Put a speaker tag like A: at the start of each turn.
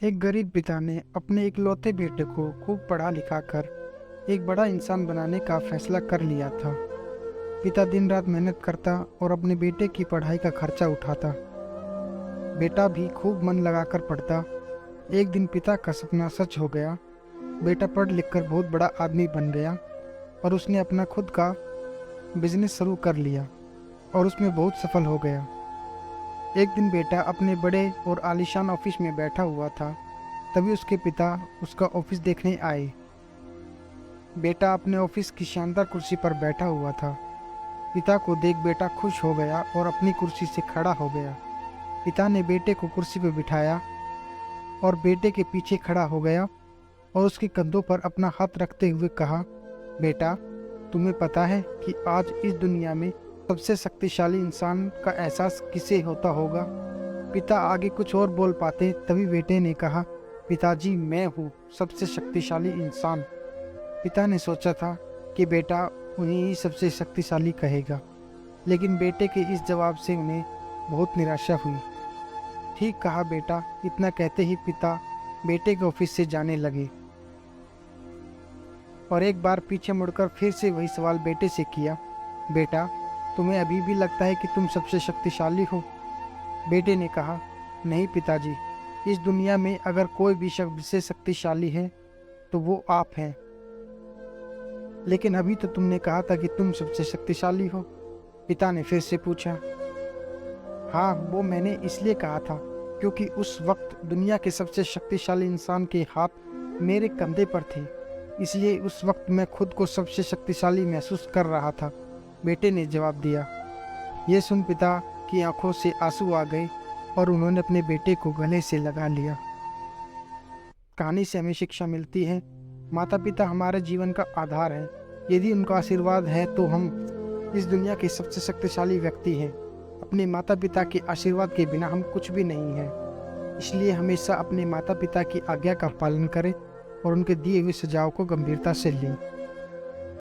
A: एक गरीब पिता ने अपने इकलौते बेटे को खूब पढ़ा लिखा कर एक बड़ा इंसान बनाने का फैसला कर लिया था। पिता दिन रात मेहनत करता और अपने बेटे की पढ़ाई का खर्चा उठाता। बेटा भी खूब मन लगाकर पढ़ता। एक दिन पिता का सपना सच हो गया। बेटा पढ़ लिख कर बहुत बड़ा आदमी बन गया और उसने अपना खुद का बिजनेस शुरू कर लिया और उसमें बहुत सफल हो गया। एक दिन बेटा अपने बड़े और आलीशान ऑफिस में बैठा हुआ था। तभी उसके पिता उसका ऑफिस देखने आए। बेटा अपने ऑफिस की शानदार कुर्सी पर बैठा हुआ था। पिता को देख बेटा खुश हो गया और अपनी कुर्सी से खड़ा हो गया। पिता ने बेटे को कुर्सी पर बिठाया और बेटे के पीछे खड़ा हो गया और उसके कंधों पर अपना हाथ रखते हुए कहा, बेटा, तुम्हें पता है कि आज इस दुनिया में सबसे शक्तिशाली इंसान का एहसास किसे होता होगा? पिता आगे कुछ और बोल पाते, तभी बेटे ने कहा, पिताजी, मैं हूँ सबसे शक्तिशाली इंसान। पिता ने सोचा था कि बेटा उन्हें ही सबसे शक्तिशाली कहेगा, लेकिन बेटे के इस जवाब से उन्हें बहुत निराशा हुई। ठीक कहा बेटा, इतना कहते ही पिता बेटे के ऑफिस से जाने लगे और एक बार पीछे मुड़कर फिर से वही सवाल बेटे से किया, बेटा, तुम्हें अभी भी लगता है कि तुम सबसे शक्तिशाली हो? बेटे ने कहा, नहीं पिताजी, इस दुनिया में अगर कोई भी सबसे शक्तिशाली है तो वो आप हैं। लेकिन अभी तो तुमने कहा था कि तुम सबसे शक्तिशाली हो। पिता ने फिर से पूछा। हाँ, वो मैंने इसलिए कहा था क्योंकि उस वक्त दुनिया के सबसे शक्तिशाली इंसान के हाथ मेरे कंधे पर थे, इसलिए उस वक्त मैं खुद को सबसे शक्तिशाली महसूस कर रहा था, बेटे ने जवाब दिया। ये सुन पिता की आंखों से आंसू आ गए और उन्होंने अपने बेटे को गले से लगा लिया। कहानी से हमें शिक्षा मिलती है, माता पिता हमारे जीवन का आधार है। यदि उनका आशीर्वाद है तो हम इस दुनिया के सबसे शक्तिशाली व्यक्ति हैं। अपने माता पिता के आशीर्वाद के बिना हम कुछ भी नहीं हैं। इसलिए हमेशा अपने माता पिता की आज्ञा का पालन करें और उनके दिए हुए सुझाव को गंभीरता से लें।